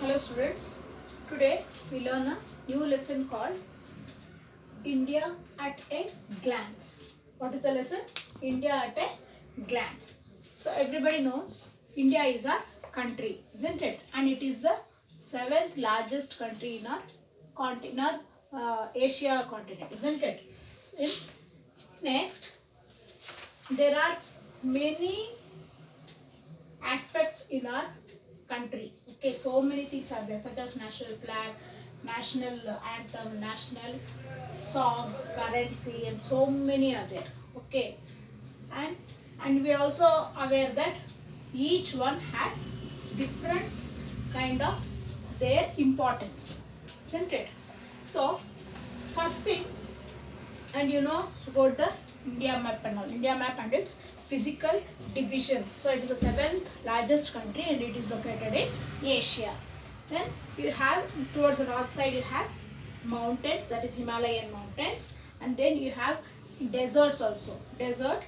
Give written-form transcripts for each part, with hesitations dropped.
Hello students, today we learn a new lesson called India at a glance. What is the lesson? India at a glance. So everybody knows India is our country, isn't it? And it is the seventh largest country in our continent, Asia continent, isn't it? So next, there are many aspects in our country. Okay, so many things are there, such as national flag, national anthem, national song, currency, and so many are there. Okay, and we are also aware that each one has different kind of their importance, isn't it? So first thing, and you know about the India map and all. India map and its physical divisions. So it is the seventh largest country and it is located in Asia. Then you have towards the north side you have mountains, that is Himalayan mountains, and then you have deserts also. Desert,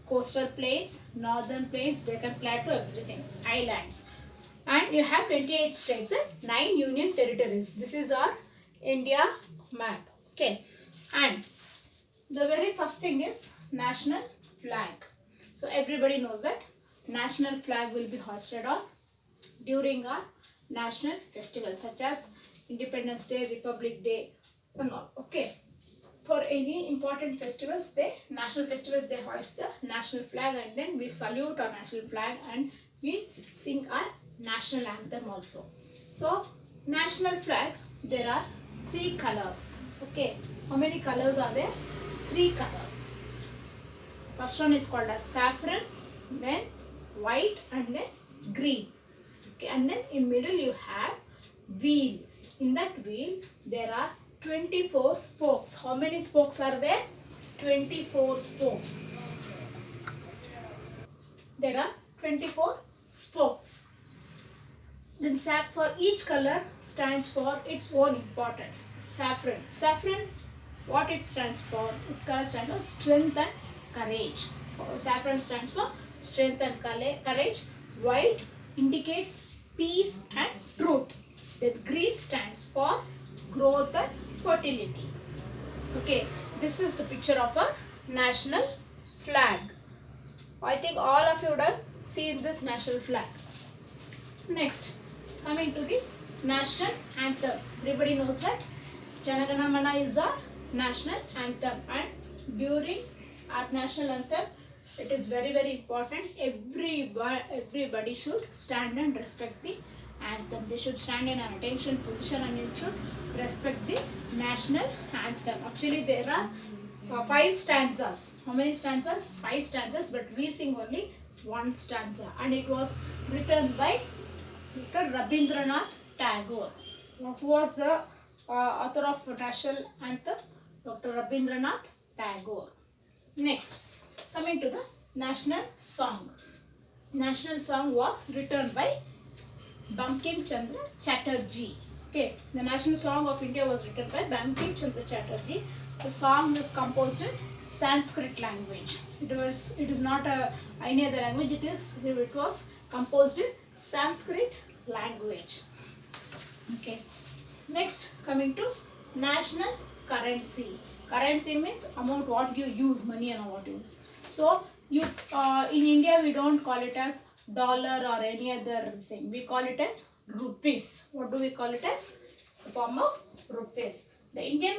coastal plains, northern plains, Deccan Plateau, everything, islands. And you have 28 states and 9 union territories. This is our India map. Okay, and the very first thing is national flag. So everybody knows that national flag will be hoisted on during our national festivals such as Independence Day, Republic Day and all. Okay, for any important festivals, national festivals, they hoist the national flag and then we salute our national flag and we sing our national anthem also. So national flag, there are three colors. Okay, how many colors are there? Three colors. First one is called as saffron, then white and then green. Okay, and then in middle you have wheel. In that wheel there are 24 spokes. How many spokes are there? 24 spokes. There are 24 spokes. Then for each color stands for its own importance. Saffron. Saffron, what it stands for? It color stands for strength and courage. Saffron stands for strength and courage. White indicates peace and truth. Then green stands for growth and fertility. Okay, this is the picture of a national flag. I think all of you would have seen this national flag. Next, coming to the national anthem. Everybody knows that Jana Gana Mana is our national anthem, and during our national anthem, it is very important. Everybody should stand and respect the anthem. They should stand in an attention position and you should respect the national anthem. Actually, there are 5 stanzas. How many stanzas? 5 stanzas, but we sing only one stanza, and it was written by Dr. Rabindranath Tagore. Who was the author of national anthem? Dr. Rabindranath Tagore. Next, coming to the national song. National song was written by Bankim Chandra Chatterjee. Okay, the national song of India was written by Bankim Chandra Chatterjee. The song is composed in Sanskrit language. It is not any other language. It was composed in Sanskrit language. Okay. Next, coming to national currency. Currency means amount what you use, money and what you use. So you in India we don't call it as dollar or any other thing. We call it as rupees. What do we call it as? The form of rupees. The Indian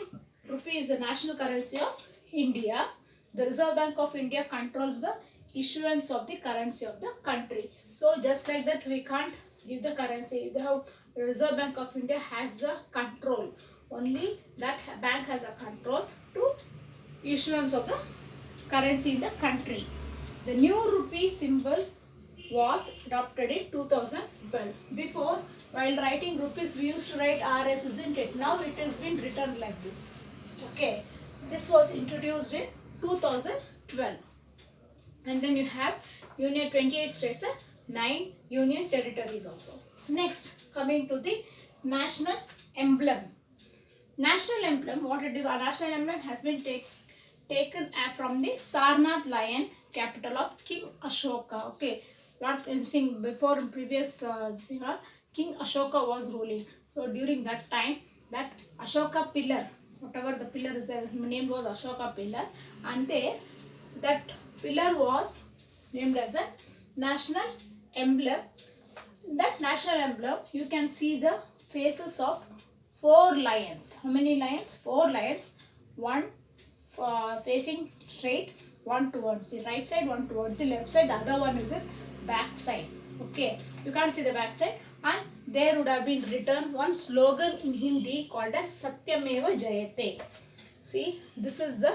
rupee is the national currency of India. The Reserve Bank of India controls the issuance of the currency of the country. So just like that, we can't give the currency. The Reserve Bank of India has the control. Only that bank has a control to issuance of the currency in the country. The new rupee symbol was adopted in 2012. Before, while writing rupees, we used to write RS, isn't it? Now it has been written like this. Okay, this was introduced in 2012. And then you have Union 28 states and 9 union territories also. Next, coming to the national emblem. National emblem, what it is, our national emblem has been taken from the Sarnath lion, capital of King Ashoka. Okay, not in before in previous King Ashoka was ruling. So during that time, that Ashoka pillar, whatever the pillar is, the name was Ashoka pillar, and there that pillar was named as a national emblem. In that national emblem, you can see the faces of four lions. How many lions? Four lions. One facing straight, one towards the right side, one towards the left side, the other one is the back side. Okay, you can't see the back side, and there would have been written one slogan in Hindi called as Satyameva Jayate. See, this is the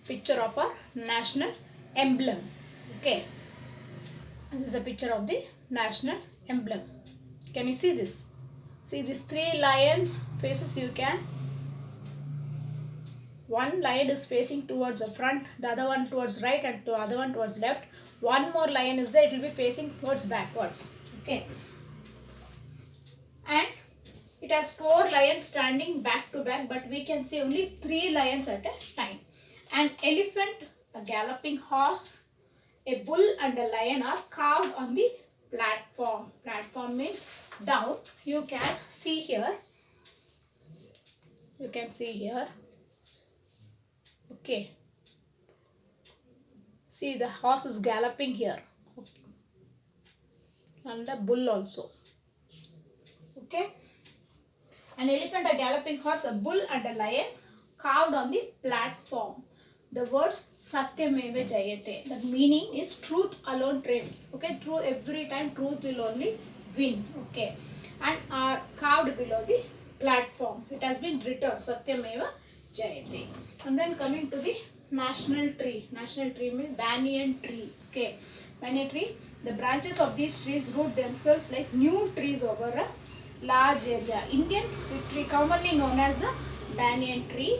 picture of our national emblem. Okay, this is a picture of the national emblem. Can you see this? See these three lions faces. You can, one lion is facing towards the front, the other one towards right, and the other one towards left. One more lion is there, it will be facing towards backwards. Okay, and it has four lions standing back to back, but we can see only three lions at a time. An elephant, a galloping horse, a bull and a lion are carved on the platform. Platform means down. You can see here. You can see here. Okay. See, the horse is galloping here. Okay. And the bull also. Okay. An elephant, a galloping horse, a bull and a lion carved on the platform. The words Satyameva Jayate. The meaning is truth alone triumphs. Okay. True, every time truth will only win. Okay. And are carved below the platform. It has been written Satyameva Jayate. And then coming to the national tree. National tree means banyan tree. Okay. Banyan tree. The branches of these trees root themselves like new trees over a large area. Indian tree, commonly known as the banyan tree,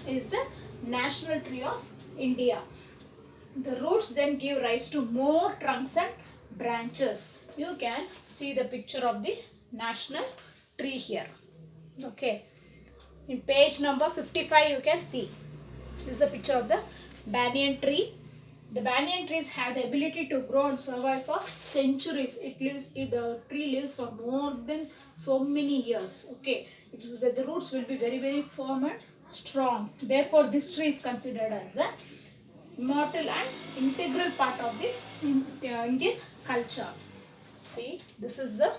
is the national tree of India. The roots then give rise to more trunks and branches. You can see the picture of the national tree here. Okay. In page number 55 you can see. This is a picture of the banyan tree. The banyan trees have the ability to grow and survive for centuries. The tree lives for more than so many years. Okay. It is where the roots will be very, very firm and strong. Therefore, this tree is considered as the immortal and integral part of the Indian culture. See, this is the